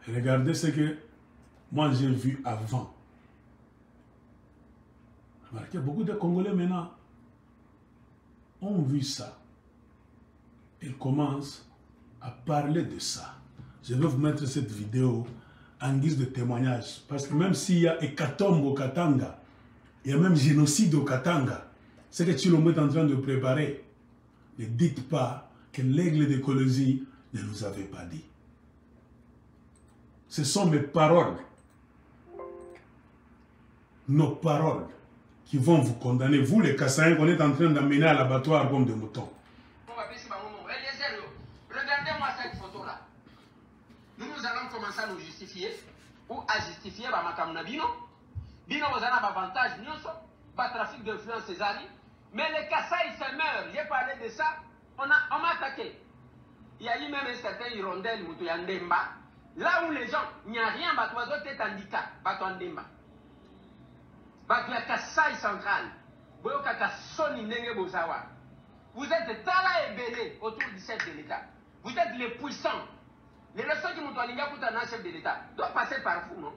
Regardez ce que moi j'ai vu avant. Remarquez, beaucoup de Congolais maintenant ont vu ça. Ils commencent à parler de ça. Je vais vous mettre cette vidéo en guise de témoignage. Parce que même s'il y a hécatombe au Katanga, il y a même génocide au Katanga, ce que Tshilombo est en train de préparer, ne dites pas que l'aigle d'écologie ne nous avait pas dit. Ce sont mes paroles, nos paroles, qui vont vous condamner. Vous, les Kassaïens, qu'on est en train d'amener à l'abattoir comme des moutons. Regardez-moi cette photo-là. Nous allons commencer à nous justifier ou à justifier Makamna Bino. Bino, vous avez un avantage, pas trafic d'influence, Césari. Mais les Kassaïs se meurent. J'ai parlé de ça. On m'a attaqué. Il y a eu même un certain hirondelle, Moutouyandemba. Là où les gens, il n'y a rien, Batouazo est handicap, Batouandemba. Batouya Kassaï central. Boyokaka Soni Nenge Bozawa. Vous êtes Tala et Belé autour du chef de l'État. Vous êtes les puissants. Les leçons qui m'ont donné un chef de l'État doivent passer par vous, non?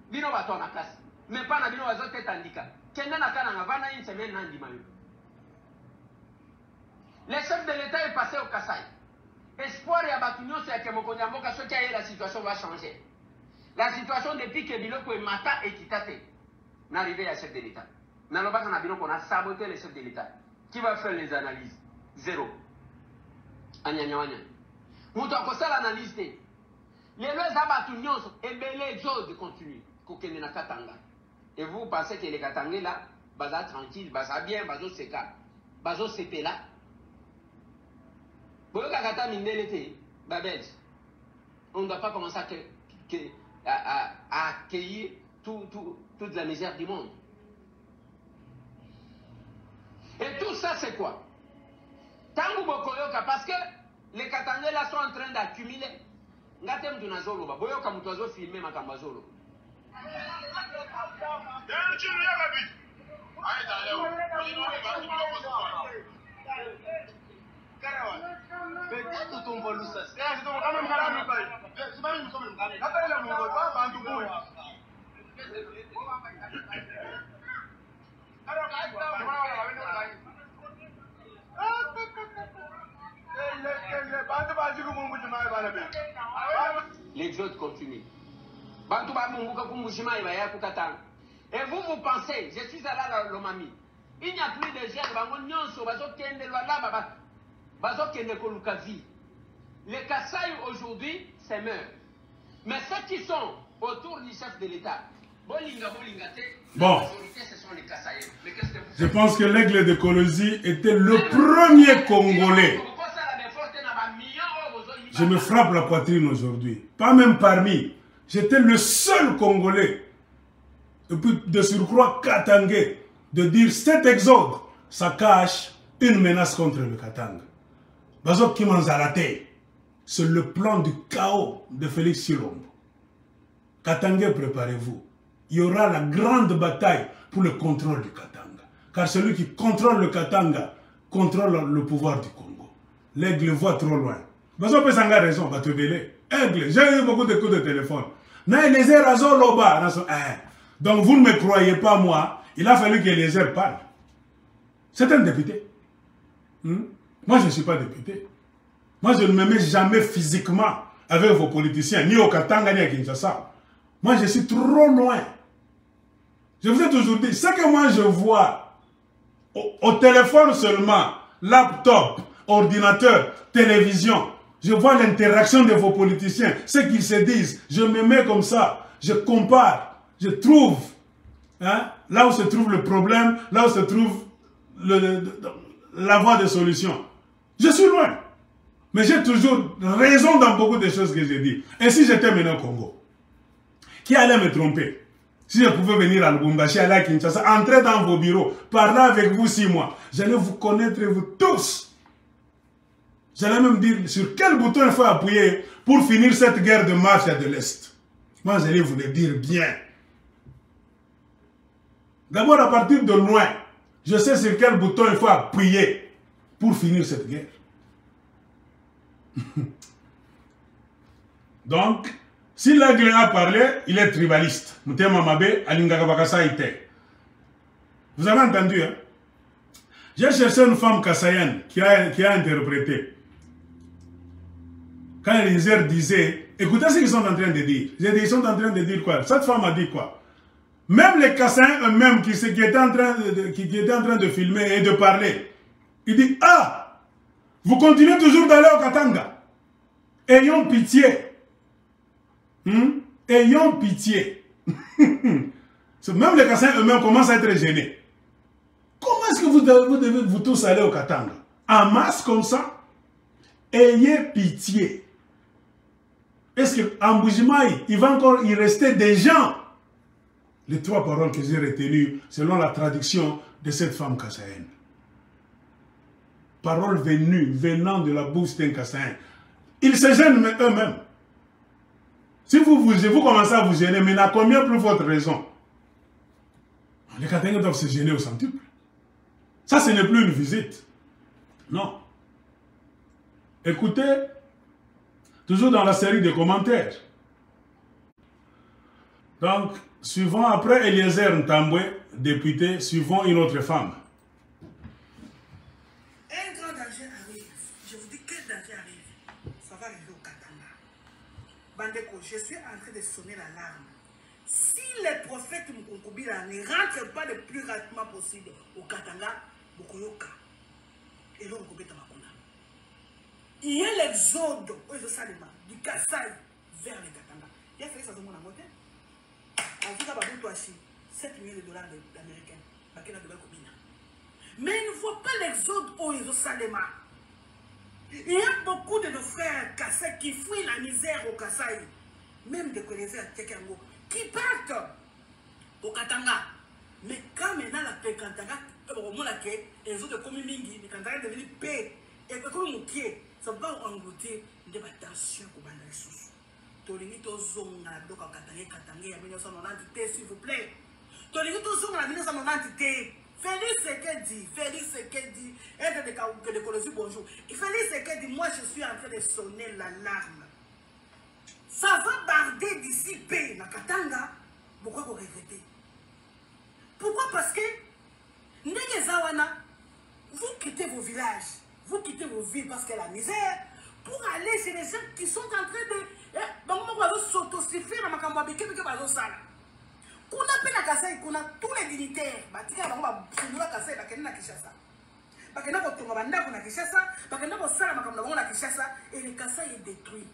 Bino Bato na classe. Mais pas na Bino Bato tête handicap. Kenda na kana na vana une semaine nandi mayo. Le chef de l'État est passé au Kassai. Espoir et abatunyo c'est que Mokonyamboka ce qui a la situation va changer. La situation depuis que Biloko et Mata et Kitate n'arrivait à chef de l'État. Naloba na Bino qu'on a saboté le chef de l'État. Qui va faire les analyses? Zéro. Anyanyawanya. Moutou a posé l'analyse. Les lois abatunyo et belé Joe de continuer. Kokene na Katanga. Et vous pensez que les Katangais là, baza tranquille, baza bien, bazo seka, bazo sepe là. On ne doit pas commencer à accueillir toute la misère du monde. Et tout ça, c'est quoi? Tangu Bokoyoka, parce que les Katangais là sont en train d'accumuler. Ngatem Dunazolo, Boyoka Mutazo filmé Makambazolo. L'exode continue. Et vous pensez, je suis allé à l'Omami, il n'y a plus de jeunes, les Kassaïs aujourd'hui, c'est meurent. Mais ceux qui sont autour du chef de l'État, bon, ce sont les Kassaïs. Je pense que l'aigle de Kolosi était le premier Congolais. Je me frappe la poitrine aujourd'hui. Pas même parmi. J'étais le seul Congolais. Et puis de surcroît Katangais. De dire cet exode, ça cache une menace contre le Katanga. Bazok Kimanzalate. C'est le plan du chaos de Félix Tshilombo. Katangais, préparez-vous. Il y aura la grande bataille pour le contrôle du Katanga. Car celui qui contrôle le Katanga contrôle le pouvoir du Congo. L'aigle voit trop loin. Bazok Pesanga raison, va te véler. Aigle, j'ai eu beaucoup de coups de téléphone. Donc vous ne me croyez pas moi. Il a fallu que Eliezer parle. C'est un député. Moi, je ne suis pas député. Moi, je ne me mets jamais physiquement avec vos politiciens, ni au Katanga, ni à Kinshasa. Moi, je suis trop loin. Je vous ai toujours dit, ce que moi je vois au téléphone seulement, laptop, ordinateur, télévision, je vois l'interaction de vos politiciens, ce qu'ils se disent. Je me mets comme ça, je compare, je trouve. Hein, là où se trouve le problème, là où se trouve la voie de solution. Je suis loin. Mais j'ai toujours raison dans beaucoup de choses que j'ai dit. Et si j'étais maintenant au Congo, qui allait me tromper? Si je pouvais venir à Lubumbashi, aller à Kinshasa, entrer dans vos bureaux, parler avec vous 6 mois, j'allais vous connaître vous tous. J'allais même dire sur quel bouton il faut appuyer pour finir cette guerre de mafia de l'Est. Moi, j'allais vous le dire bien. D'abord, à partir de loin, je sais sur quel bouton il faut appuyer pour finir cette guerre. Donc, Si l'aigle a parlé, il est tribaliste. Moutema Mabe, Alingaka Bakasa Ite. Vous avez entendu, hein? J'ai cherché une femme kassaïenne qui a interprété. Quand Eliezer disait, écoutez ce qu'ils sont en train de dire. J'ai dit, ils sont en train de dire quoi? Cette femme a dit quoi? Même les Kassaïens eux-mêmes qui étaient en train de filmer et de parler, ils disent, ah, vous continuez toujours d'aller au Katanga. Ayons pitié. Ayons pitié. Même les Kassaïens eux-mêmes commencent à être gênés. Comment est-ce que vous devez vous tous aller au Katanga? En masse comme ça? Ayez pitié. Est-ce qu'en Bujimaï, il va encore y rester des gens? Les trois paroles que j'ai retenues selon la traduction de cette femme kassaïenne. Paroles venant de la bouche d'un kassaïen. Ils se gênent eux-mêmes. Si vous commencez à vous gêner, mais à combien plus votre raison? Les Katangais doivent se gêner au centuple. Ça, ce n'est plus une visite. Non. Écoutez, toujours dans la série de commentaires. Donc, suivant après Eliezer Ntambwe, député, suivant une autre femme. Un grand danger arrive. Je vous dis quel danger arrive. Ça va arriver au Katanga. Bandeko, je suis en train de sonner l'alarme. Si les prophètes Mkonkobila ne rentrent pas le plus rapidement possible au Katanga, Bokoyoka, et là, il y a l'exode du Kassai vers le Katanga. Il y a fait ça dans mon amour. En tout cas, 7 millions de dollars américains. Mais il ne faut pas l'exode au Yerusalema. Il y a beaucoup de nos frères Kassai qui fuient la misère au Kassai. Même des connaisseurs à Tekengo qui partent au Katanga. Mais quand maintenant la paix Katanga, les autres communes mingi, les Katanga deviennent paix. Et comme on tient, ça va engloutir des tensions pour les ressources. Tolinito zone à la bloc en Katanga en 1990, s'il vous plaît. Tolinito zone en 1990. Félix Sekedi, aide de l'écologie, bonjour. Félix Sekedi, moi je suis en train de sonner l'alarme. Ça va barder d'ici paix dans Katanga. Pourquoi vous regrettez? Pourquoi? Parce que vous quittez vos villages, vous quittez vos villes parce qu'il y a la misère, pour aller chez les gens qui sont en train de s'autosuffire dans ma cambabique que vous avez. Qu'on appelle à Kassai, qu'on a tous les dignitaires, et le Kassai est détruit.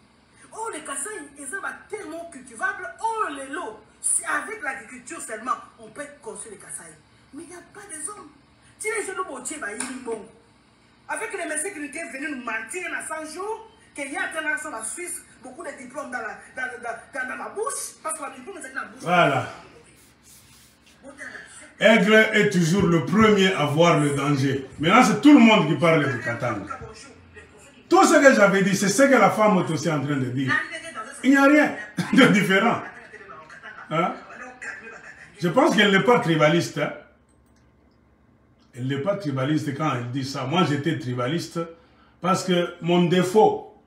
Oh, le Kassai est tellement cultivable. Oh, les lots, avec l'agriculture seulement, on peut construire le Kassai. Mais il n'y a pas des hommes. Si les gens bon. Avec les messieurs qui étaient venus nous mentir dans 100 jours, qu'il y a sur la Suisse, beaucoup de diplômes dans la bouche, parce que la diplôme est dans la bouche. Voilà. Aigle est toujours le premier à voir le danger. Maintenant, c'est tout le monde qui parle du Katanga. Tout ce que j'avais dit, c'est ce que la femme est aussi en train de dire. Il n'y a rien de différent. Hein? Je pense qu'elle n'est pas tribaliste. Hein? Elle n'est pas tribaliste quand elle dit ça. Moi, j'étais tribaliste parce que mon défaut,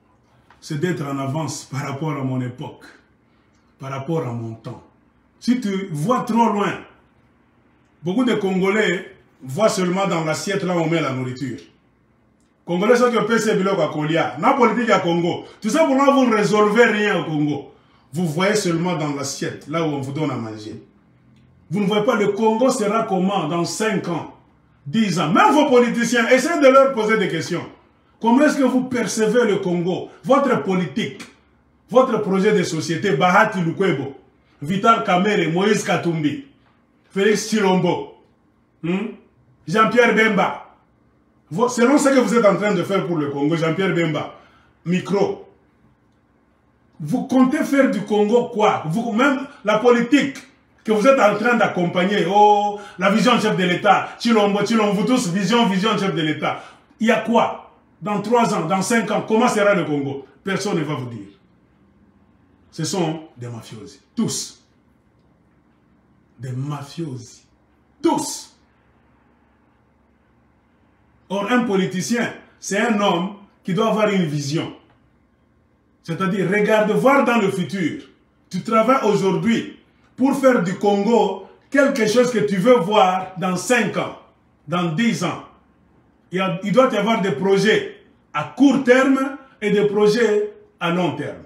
c'est d'être en avance par rapport à mon époque, par rapport à mon temps. Si tu vois trop loin, beaucoup de Congolais voient seulement dans l'assiette là où on met la nourriture. Congolais sont qui PC biloko à Kolia. Dans la politique à Congo, tout ça pour moi, vous ne résolvez rien au Congo. Vous voyez seulement dans l'assiette, là où on vous donne à manger. Vous ne voyez pas le Congo sera comment dans 5 ans, 10 ans. Même vos politiciens, essayez de leur poser des questions. Comment est-ce que vous percevez le Congo? Votre politique, votre projet de société, Bahati Lukwebo, Vital Kamerhe, Moïse Katumbi, Félix Tshilombo, Jean-Pierre Bemba. Selon ce que vous êtes en train de faire pour le Congo, Jean-Pierre Bemba, micro. Vous comptez faire du Congo quoi? Même la politique que vous êtes en train d'accompagner, oh, la vision chef de l'État, Tshilombo, vous tous, vision chef de l'État. Il y a quoi? Dans 3 ans, dans 5 ans, comment sera le Congo? Personne ne va vous dire. Ce sont des mafiosi. Tous. Des mafiosi. Tous. Or, un politicien, c'est un homme qui doit avoir une vision. C'est-à-dire, voir dans le futur. Tu travailles aujourd'hui pour faire du Congo quelque chose que tu veux voir dans 5 ans, dans 10 ans. Il doit y avoir des projets à court terme et des projets à long terme.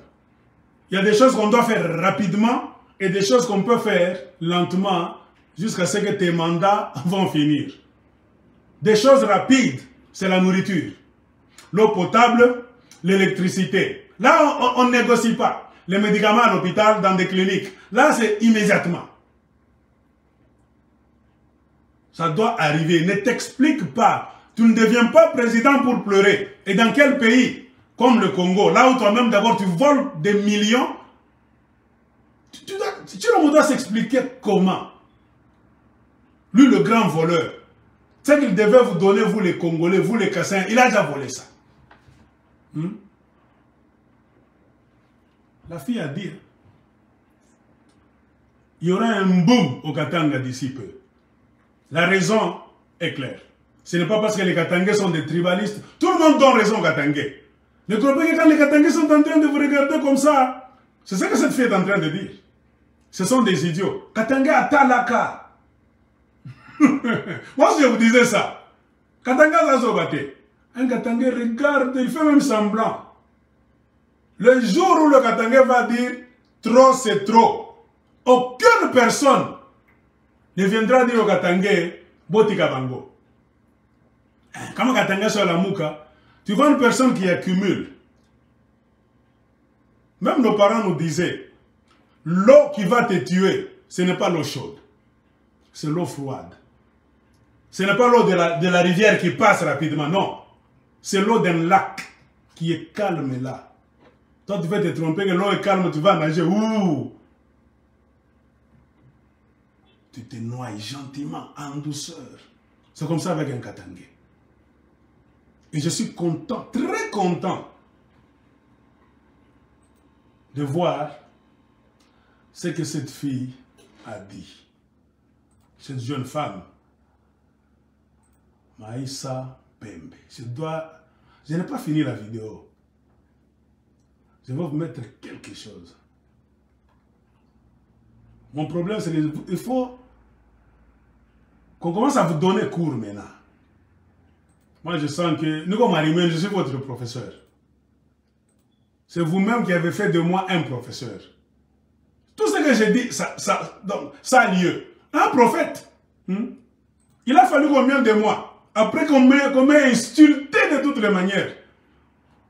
Il y a des choses qu'on doit faire rapidement et des choses qu'on peut faire lentement jusqu'à ce que tes mandats vont finir. Des choses rapides, c'est la nourriture. L'eau potable, l'électricité. Là, on ne négocie pas. Les médicaments à l'hôpital, dans des cliniques. Là, c'est immédiatement. Ça doit arriver. Ne t'explique pas. Tu ne deviens pas président pour pleurer. Et dans quel pays? Comme le Congo. Là où toi-même, d'abord, tu voles des millions. Tu dois s'expliquer comment. Lui, le grand voleur. C'est qu'il devait vous donner, vous les Congolais, vous les Kassaïens. Il a déjà volé ça. La fille a dit, il y aura un boom au Katanga d'ici peu. La raison est claire. Ce n'est pas parce que les Katangais sont des tribalistes. Tout le monde donne raison aux Katangais. Ne croyez pas que quand les Katangais sont en train de vous regarder comme ça, c'est ça que cette fille est en train de dire. Ce sont des idiots. Katangais à Talaka. Moi, si je vous disais ça, Katanga ça se battait. Un Katangais regarde, il fait même semblant. Le jour où le Katangais va dire trop c'est trop, aucune personne ne viendra dire au Katangais Botika Bango. Comme Katangais sur la Mouka, tu vois une personne qui accumule. Même nos parents nous disaient, l'eau qui va te tuer, ce n'est pas l'eau chaude, c'est l'eau froide. Ce n'est pas l'eau de la rivière qui passe rapidement, non. C'est l'eau d'un lac qui est calme là. Toi, tu vas te tromper que l'eau est calme, tu vas nager. Ouh! Tu te noies gentiment, en douceur. C'est comme ça avec un Katangais. Et je suis content, très content, de voir ce que cette fille a dit. Cette jeune femme, Maïssa Pembe. Je n'ai pas fini la vidéo. Je vais vous mettre quelque chose. Mon problème, c'est qu'il faut qu'on commence à vous donner cours maintenant. Moi, je sens que, Nico Marimel, je suis votre professeur. C'est vous-même qui avez fait de moi un professeur. Tout ce que j'ai dit, ça a lieu. Un prophète, il a fallu combien de mois après qu'on m'ait insulté de toutes les manières,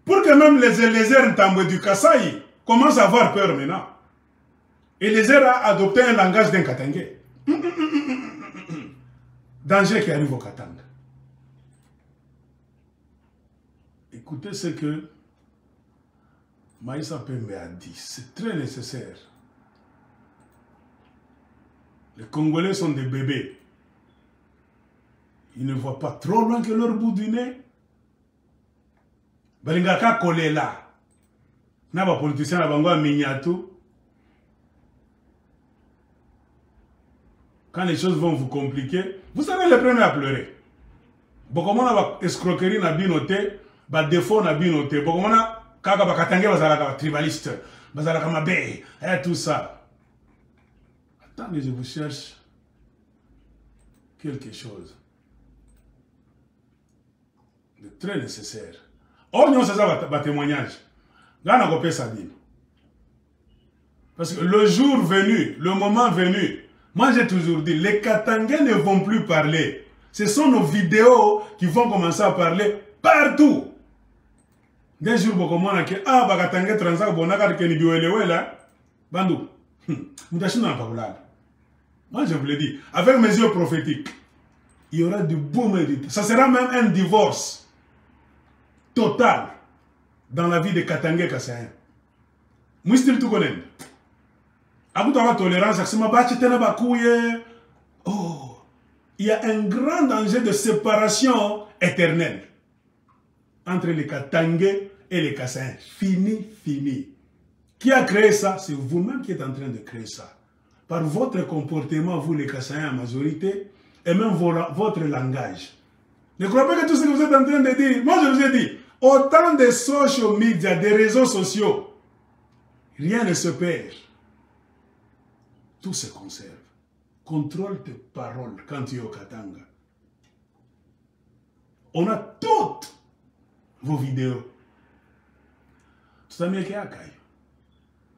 pour que même les Eliezer Ntambwe du Kasaï commencent à avoir peur maintenant. Eliezer a adopté un langage d'un Katangais. Danger qui arrive au Katanga. Écoutez ce que Maïssa Pembe a dit. C'est très nécessaire. Les Congolais sont des bébés. Ils ne voient pas trop loin que leur bout du nez. Balingaka collé là. N'a pas politicien à Bango à Mignatou. Quand les choses vont vous compliquer, vous serez les premiers à pleurer. Beaucoup de gens escroquerie n'a bien noté, défaut n'a bien noté. Beaucoup de gens kaka bakatangé bazalaka tribaliste, bazalaka mabé, et tout ça. Attendez, je vous cherche quelque chose de très nécessaire. Oh non, c'est ça votre témoignage. Là, on a copié ça dit. Parce que le jour venu, le moment venu, moi j'ai toujours dit, les Katangais ne vont plus parler. Ce sont nos vidéos qui vont commencer à parler partout. Des jours, beaucoup moins que ah, Katangais transac, bonaka de Kenibiwelewe là, bandou. Moi je vous l'ai dit, avec mes yeux prophétiques, il y aura du beau mérite. Ça sera même un divorce total dans la vie des Katangais Kassaïens. Moi, je tout connais. Oh, il y a un grand danger de séparation éternelle entre les Katangais et les Kassaïens. Fini, fini. Qui a créé ça? C'est vous-même qui êtes en train de créer ça. Par votre comportement, vous les Kassaïens en majorité, et même votre langage. Ne croyez pas que tout ce que vous êtes en train de dire, moi je vous ai dit, autant de social media, des réseaux sociaux, rien ne se perd. tout se conserve. Contrôle tes paroles quand tu es au Katanga. On a toutes vos vidéos. Tout ça, mais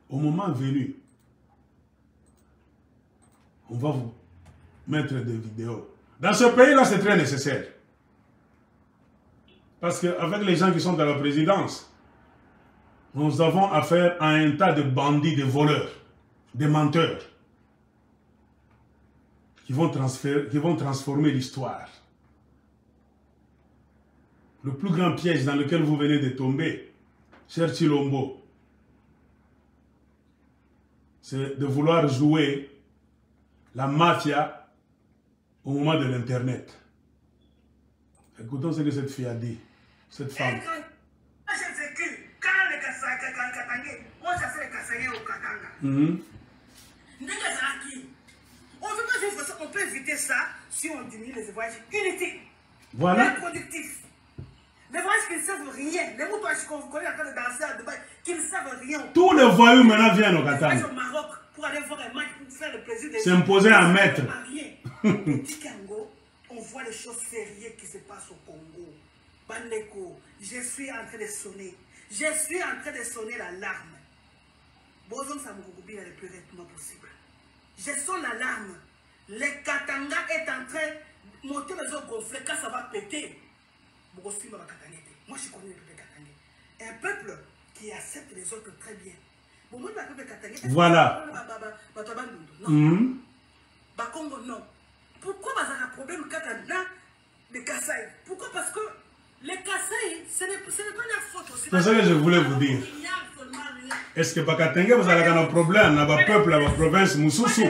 au moment venu, on va vous mettre des vidéos. Dans ce pays-là, c'est très nécessaire. Parce qu'avec les gens qui sont dans la présidence, nous avons affaire à un tas de bandits, de voleurs, de menteurs, qui vont transformer l'histoire. Le plus grand piège dans lequel vous venez de tomber, cher Chilombo, c'est de vouloir jouer la mafia au moment de l'Internet. Écoutons ce que cette fille a dit, cette femme. J'ai vécu quand les Katangais, on chassait les Kassayens au Katanga. On peut éviter ça si on diminue les voyages inutiles. Voilà. Productifs. Les voyages qui ne servent rien. Les moutons qu'on vous connaît en train de danser à Dubaï, qui ne servent rien. Tous les voyous maintenant viennent au Katanga. Au Maroc pour aller voir un match pour faire le plaisir de s'imposer un maître. On voit les choses sérieuses qui se passent au Congo. Bandeko, je suis en train de sonner. Je suis en train de sonner l'alarme. Bozon Samouroubi le plus rapidement possible. Je sonne l'alarme. Le Katanga est en train de monter les eaux gonflées. Quand ça va péter, moi je connais le peuple Katanga. Un peuple qui accepte les autres très bien. Voilà. Non. Bakongo, non. Pourquoi il y a un problème de Kassai? Pourquoi? Parce que les Kassai, ce n'est pas leur faute aussi. C'est ça que je voulais vous dire. Est-ce que Bakatenge, vous avez un problème dans le peuple, dans la province, Moussoussou?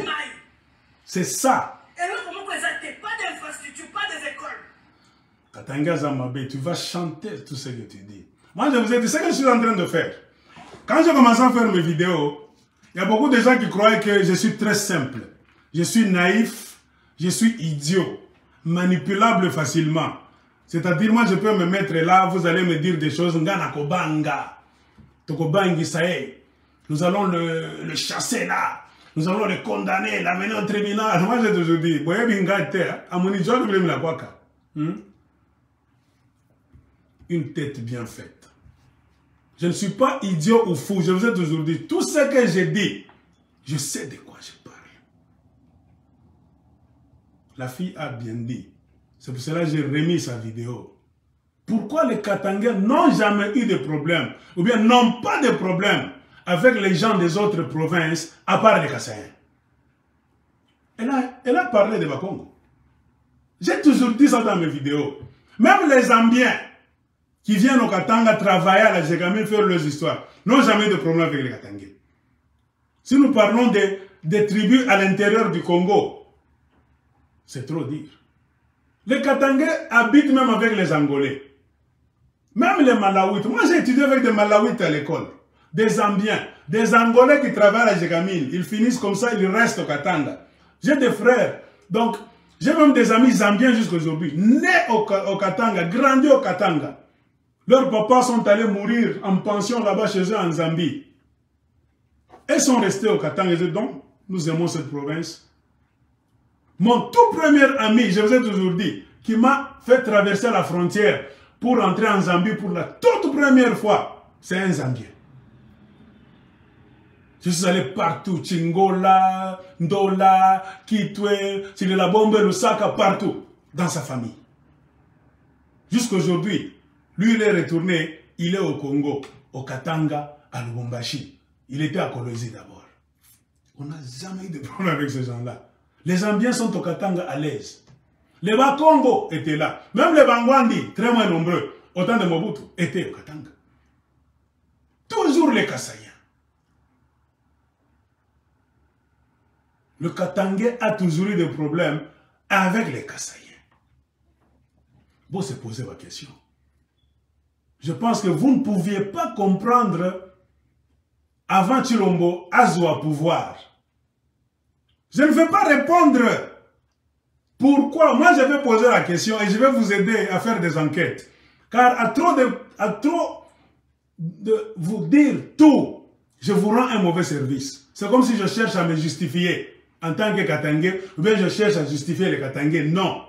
C'est ça. Et là, comment vous n'avez pas d'infrastructure, pas des écoles? Katanga Zambabé, tu vas chanter tout ce que tu dis. Moi, je vous ai dit ce que je suis en train de faire. Quand j'ai commencé à faire mes vidéos, il y a beaucoup de gens qui croient que je suis très simple. Je suis naïf, je suis idiot, manipulable facilement. C'est-à-dire, moi, je peux me mettre là, vous allez me dire des choses, Ngana Kobanga, Tokobangi Sae, nous allons le chasser là, nous allons le condamner, l'amener au tribunal. Moi, j'ai toujours dit, une tête bien faite. Je ne suis pas idiot ou fou, je vous ai toujours dit, tout ce que j'ai dit, je sais de quoi je parle. La fille a bien dit. C'est pour cela que j'ai remis sa vidéo. Pourquoi les Katangais n'ont jamais eu de problème, ou bien n'ont pas de problème avec les gens des autres provinces, à part les Kassayens? Elle a parlé de Bakongo. J'ai toujours dit ça dans mes vidéos. Même les Zambiens qui viennent au Katanga travailler à la Gégamine, faire leurs histoires, n'ont jamais de problème avec les Katangais. Si nous parlons des tribus à l'intérieur du Congo, c'est trop dire. Les Katangais habitent même avec les Angolais. Même les Malawites. Moi, j'ai étudié avec des Malawites à l'école. Des Zambiens. Des Angolais qui travaillent à la Gégamine. Ils finissent comme ça, ils restent au Katanga. J'ai des frères. Donc, j'ai même des amis Zambiens jusqu'à aujourd'hui. Nés au Katanga, grandis au Katanga. Leurs papas sont allés mourir en pension là-bas chez eux en Zambie. Ils sont restés au Katanga. Et donc, nous aimons cette province. Mon tout premier ami, je vous ai toujours dit, qui m'a fait traverser la frontière pour entrer en Zambie pour la toute première fois, c'est un Zambien. Je suis allé partout, Chingola, Ndola, Kitwe, Chilelabombe, Lusaka, partout, dans sa famille. Jusqu'aujourd'hui, lui, il est retourné, il est au Congo, au Katanga, à Lubumbashi. Il était à Kolwezi d'abord. On n'a jamais eu de problème avec ces gens-là. Les Zambiens sont au Katanga à l'aise. Les Bakongo étaient là. Même les Bangwandi, très moins nombreux, autant de Mobutu, étaient au Katanga. Toujours les Kassayens. Le Katangais a toujours eu des problèmes avec les Kassayens. Vous se posez la question. Je pense que vous ne pouviez pas comprendre avant Chilombo Azwa pouvoir. Je ne vais pas répondre. Pourquoi? Moi, je vais poser la question et je vais vous aider à faire des enquêtes. Car à trop de vous dire tout, je vous rends un mauvais service. C'est comme si je cherche à me justifier. en tant que Katangais, ou bien je cherche à justifier les Katangais. Non.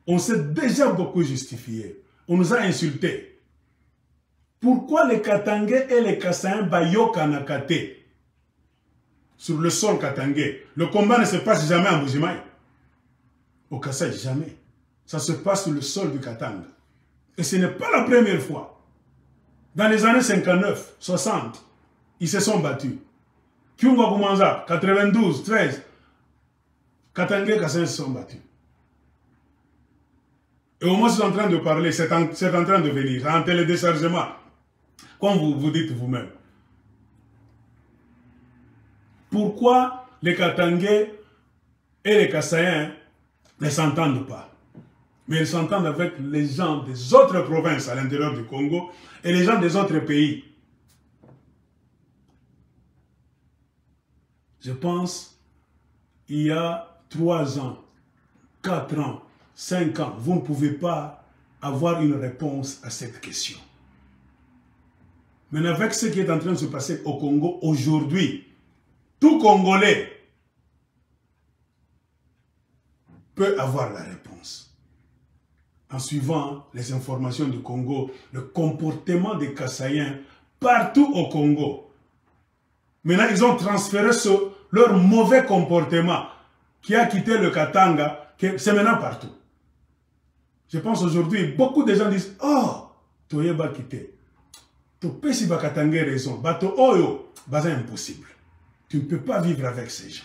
On s'est déjà beaucoup justifié. On nous a insultés. Pourquoi les Katangais et les Kassaïens bayoka nakate sur le sol katangais? Le combat ne se passe jamais en Bujimaï. Au Kasaï, jamais. Ça se passe sur le sol du Katanga. Et ce n'est pas la première fois. Dans les années 59, 60, ils se sont battus. Kyunga Kumanza, 92, 13, Katangais et Kassaïens se sont battus. Et au moins, ils sont en train de parler, c'est en train de venir, en télédéchargement, comme vous dites vous-même. Pourquoi les Katangais et les Kassaïens ne s'entendent pas? Mais ils s'entendent avec les gens des autres provinces à l'intérieur du Congo et les gens des autres pays. Je pense, il y a 3 ans, 4 ans, 5 ans, vous ne pouvez pas avoir une réponse à cette question. Mais avec ce qui est en train de se passer au Congo aujourd'hui, tout Congolais peut avoir la réponse. En suivant les informations du Congo, le comportement des Kassaïens partout au Congo. Maintenant, ils ont transféré leur mauvais comportement qui a quitté le Katanga, c'est maintenant partout. Je pense aujourd'hui, beaucoup de gens disent, oh, Toyeba quitté. Topesi ba Katanga raison. Bato Oyo, c'est impossible. Tu ne peux pas vivre avec ces gens.